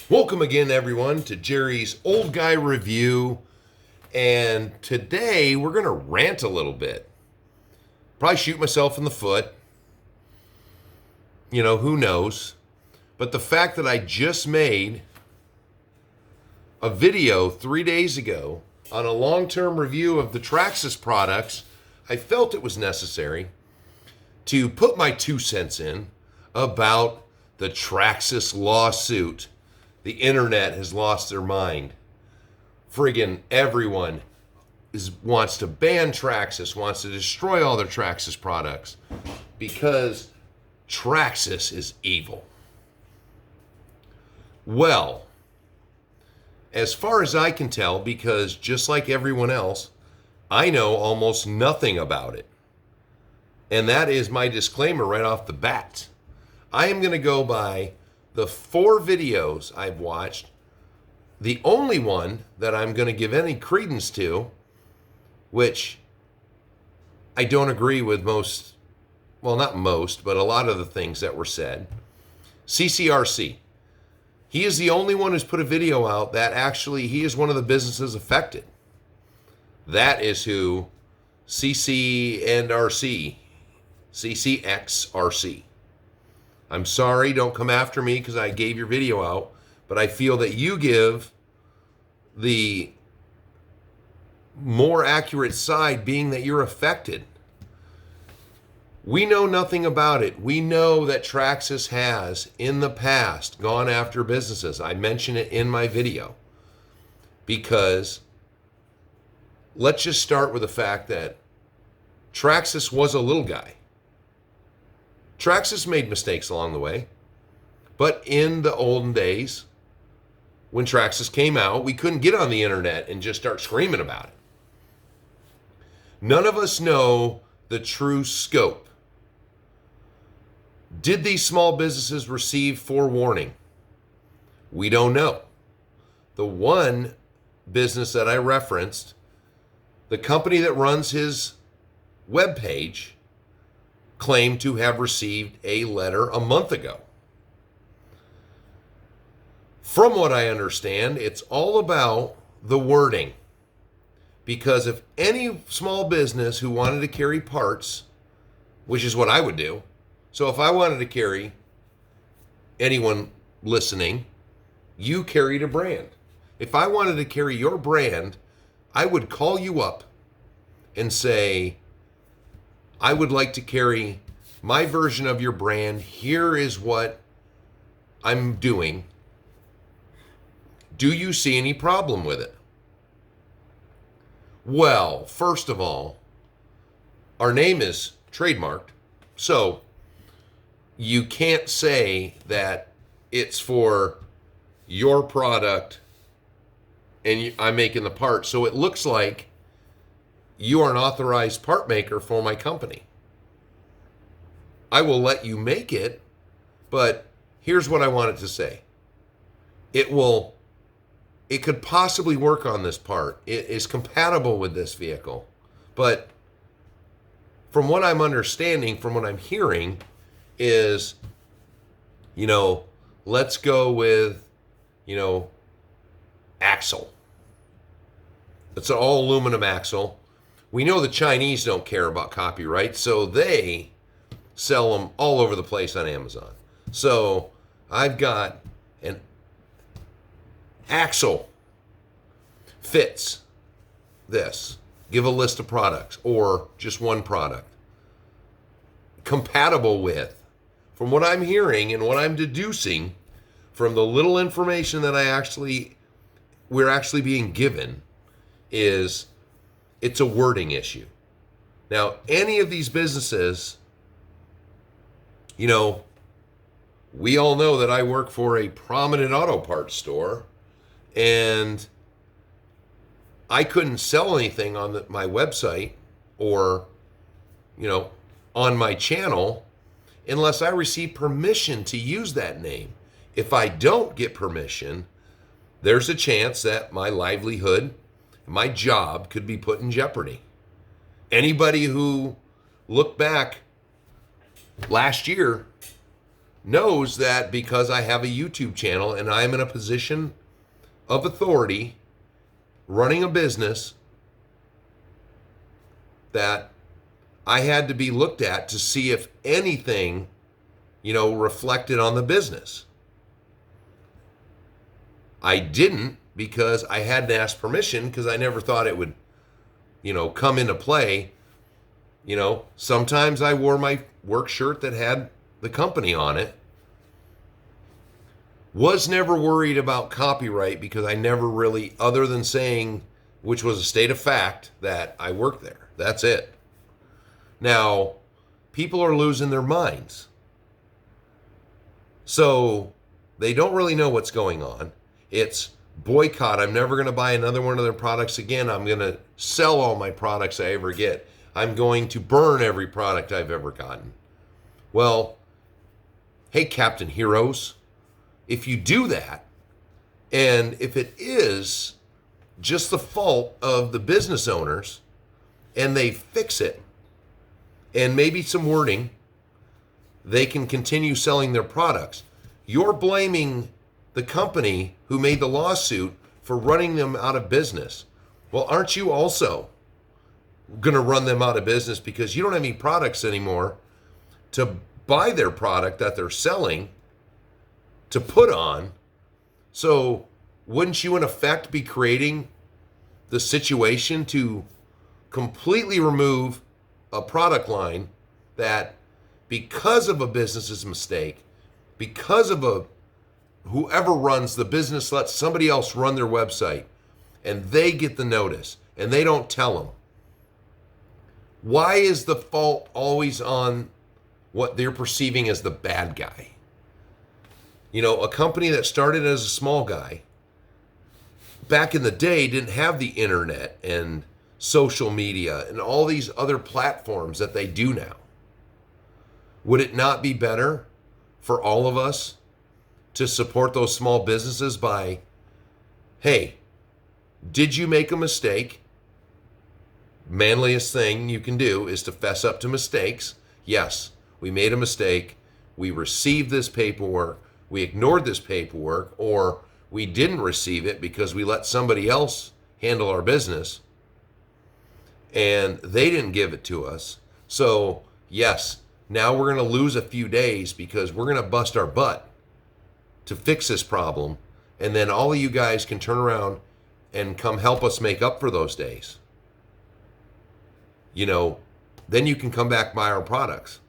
Welcome again, everyone, to Jerry's Old Guy Review. And today we're going to rant a little bit. Probably shoot myself in the foot. Who knows? But the fact that I just made a video 3 days ago on a long-term review of the Traxxas products, I felt it was necessary to put my 2 cents in about the Traxxas lawsuit. The internet has lost their mind. Friggin' everyone wants to ban Traxxas, wants to destroy all their Traxxas products because Traxxas is evil. Well, as far as I can tell, because just like everyone else, I know almost nothing about it. And that is my disclaimer right off the bat. I am going to go by the 4 videos I've watched. The only one that I'm going to give any credence to, which I don't agree with most, well, not most, but a lot of the things that were said, CCRC. He is the only one who's put a video out that actually, he is one of the businesses affected. That is who CCXRC. I'm sorry, don't come after me because I gave your video out, but I feel that you give the more accurate side, being that you're affected. We know nothing about it. We know that Traxxas has, in the past, gone after businesses. I mention it in my video because let's just start with the fact that Traxxas was a little guy. Traxxas made mistakes along the way, but in the olden days, when Traxxas came out, we couldn't get on the internet and just start screaming about it. None of us know the true scope. Did these small businesses receive forewarning? We don't know. The one business that I referenced, the company that runs his webpage, claimed to have received a letter a month ago. From what I understand, it's all about the wording. Because if any small business who wanted to carry parts, which is what I would do, so if I wanted to carry, anyone listening, you carried a brand. If I wanted to carry your brand, I would call you up and say, I would like to carry my version of your brand. Here is what I'm doing. Do you see any problem with it? Well, first of all, our name is trademarked, so you can't say that it's for your product and I'm making the part. So it looks like you are an authorized part maker for my company. I will let you make it, but here's what I wanted to say. It could possibly work on this part. It is compatible with this vehicle. But from what I'm understanding, from what I'm hearing is, let's go with, axle. It's an all aluminum axle. We know the Chinese don't care about copyright, so they sell them all over the place on Amazon. So I've got an axle fits this. Give a list of products or just one product. Compatible with, from what I'm hearing and what I'm deducing from the little information that we're actually being given, is it's a wording issue. Now, any of these businesses, we all know that I work for a prominent auto parts store, and I couldn't sell anything on my website or, on my channel unless I receive permission to use that name. If I don't get permission, there's a chance that my livelihood, my job could be put in jeopardy. Anybody who looked back last year knows that because I have a YouTube channel and I'm in a position of authority running a business, that I had to be looked at to see if anything, reflected on the business. I didn't, because I hadn't asked permission, because I never thought it would, come into play. Sometimes I wore my work shirt that had the company on it. Was never worried about copyright, because I never really, other than saying, which was a state of fact, that I worked there. That's it. Now, people are losing their minds. So they don't really know what's going on. It's boycott. I'm never going to buy another one of their products again. I'm going to sell all my products I ever get. I'm going to burn every product I've ever gotten. Well, hey, Captain Heroes, if you do that, and if it is just the fault of the business owners, and they fix it, and maybe some wording, they can continue selling their products. You're blaming the company who made the lawsuit for running them out of business. Well, aren't you also going to run them out of business because you don't have any products anymore to buy their product that they're selling to put on? So wouldn't you in effect be creating the situation to completely remove a product line that, because of a business's mistake, because of whoever runs the business lets somebody else run their website, and they get the notice and they don't tell them? Why is the fault always on what they're perceiving as the bad guy? A company that started as a small guy back in the day didn't have the internet and social media and all these other platforms that they do now. Would it not be better for all of us to support those small businesses by, hey, did you make a mistake? Manliest thing you can do is to fess up to mistakes. Yes, we made a mistake. We received this paperwork. We ignored this paperwork, or we didn't receive it because we let somebody else handle our business and they didn't give it to us. So yes, now we're going to lose a few days because we're going to bust our butt to fix this problem. And then all of you guys can turn around and come help us make up for those days. Then you can come back buy our products.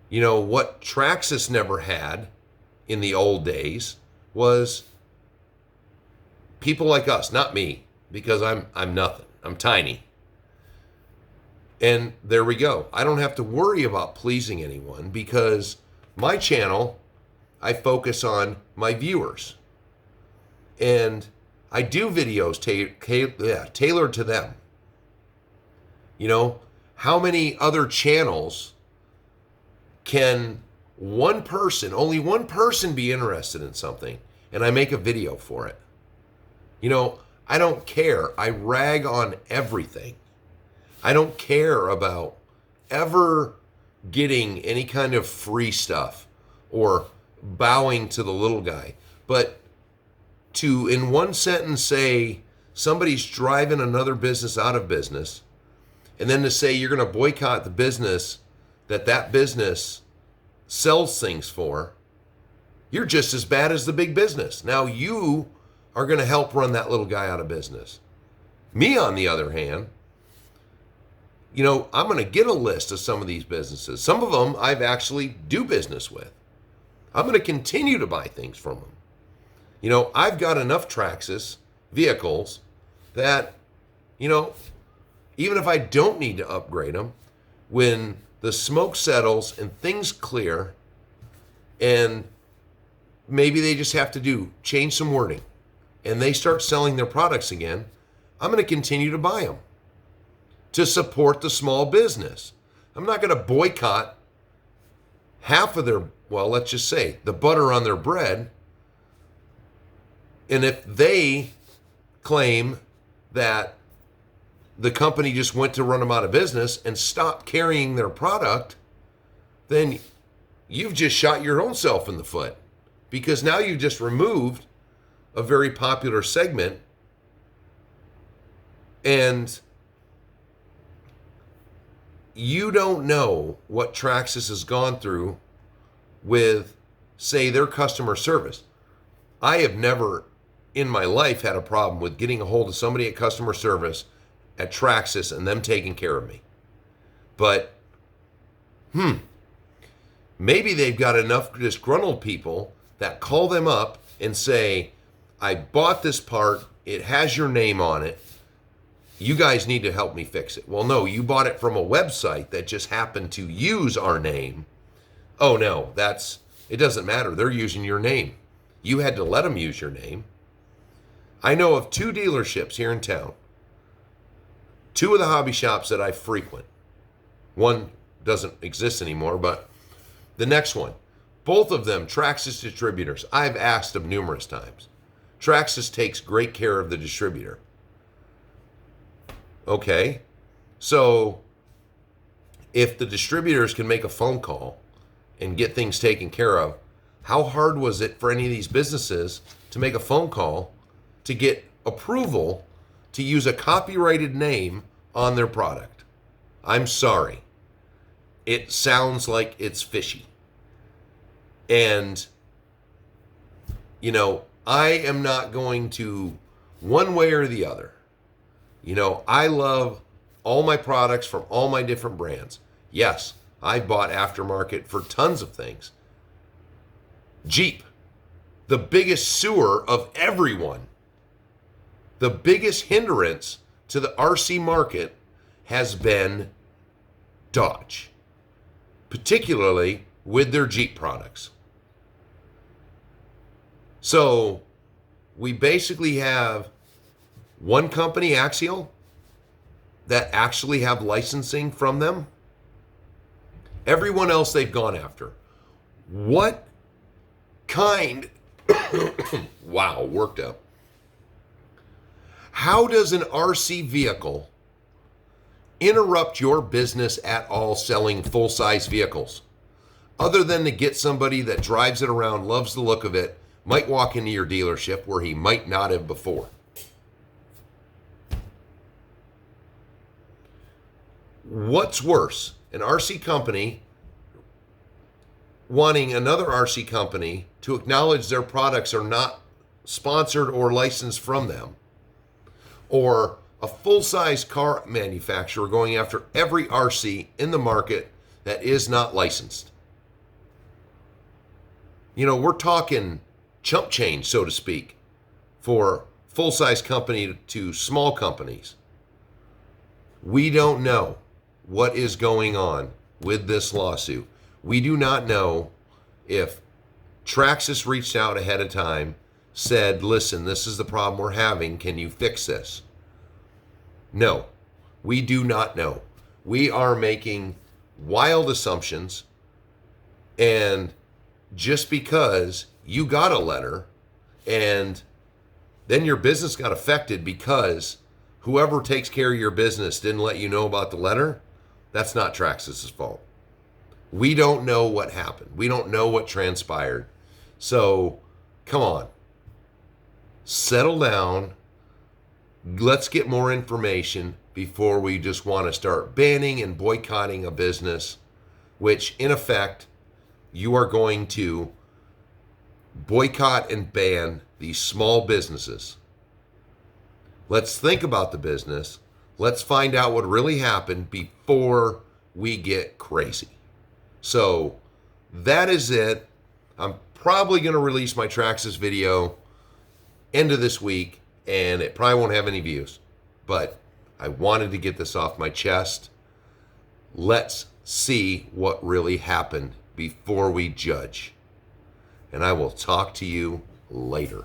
What Traxxas never had in the old days was people like us, not me, because I'm nothing. I'm tiny. And there we go. I don't have to worry about pleasing anyone because my channel, I focus on my viewers. And I do videos tailored to them. How many other channels can only one person be interested in something and I make a video for it? I don't care. I rag on everything. I don't care about ever getting any kind of free stuff or bowing to the little guy. But to, in one sentence, say somebody's driving another business out of business, and then to say you're going to boycott the business that business sells things for, you're just as bad as the big business. Now you are going to help run that little guy out of business. Me, on the other hand, I'm going to get a list of some of these businesses. Some of them I've actually do business with. I'm going to continue to buy things from them. I've got enough Traxxas vehicles that, even if I don't need to upgrade them, when the smoke settles and things clear and maybe they just have to change some wording and they start selling their products again, I'm going to continue to buy them to support the small business. I'm not going to boycott half of their, let's just say, the butter on their bread. And if they claim that the company just went to run them out of business and stopped carrying their product, then you've just shot your own self in the foot, because now you've just removed a very popular segment, and you don't know what Traxxas has gone through with, say, their customer service. I have never in my life had a problem with getting a hold of somebody at customer service at Traxxas and them taking care of me. But, maybe they've got enough disgruntled people that call them up and say, I bought this part, it has your name on it, you guys need to help me fix it. Well, no, you bought it from a website that just happened to use our name. Oh no, it doesn't matter. They're using your name. You had to let them use your name. I know of 2 dealerships here in town. 2 of the hobby shops that I frequent. One doesn't exist anymore, but the next one. Both of them, Traxxas distributors. I've asked them numerous times. Traxxas takes great care of the distributor. Okay, so if the distributors can make a phone call and get things taken care of, how hard was it for any of these businesses to make a phone call to get approval to use a copyrighted name on their product? I'm sorry. It sounds like it's fishy. And, I am not going to, one way or the other. I love all my products from all my different brands. Yes, I bought aftermarket for tons of things. Jeep, the biggest sewer of everyone. The biggest hindrance to the RC market has been Dodge, particularly with their Jeep products. So we basically have one company, Axial, that actually have licensing from them. Everyone else they've gone after. What kind? Wow, worked up. How does an RC vehicle interrupt your business at all selling full-size vehicles? Other than to get somebody that drives it around, loves the look of it, might walk into your dealership where he might not have before. What's worse, an RC company wanting another RC company to acknowledge their products are not sponsored or licensed from them, or a full-size car manufacturer going after every RC in the market that is not licensed? We're talking chump change, so to speak, for full-size company to small companies. We don't know what is going on with this lawsuit. We do not know if Traxxas reached out ahead of time, said, listen, this is the problem we're having, can you fix this? No, we do not know. We are making wild assumptions, and just because you got a letter and then your business got affected because whoever takes care of your business didn't let you know about the letter, that's not Traxxas' fault. We don't know what happened. We don't know what transpired. So, come on. Settle down. Let's get more information before we just want to start banning and boycotting a business, which in effect, you are going to boycott and ban these small businesses. Let's think about the business. Let's find out what really happened before we get crazy. So that is it. I'm probably going to release my Traxxas video end of this week, and it probably won't have any views, but I wanted to get this off my chest. Let's see what really happened before we judge. And I will talk to you later.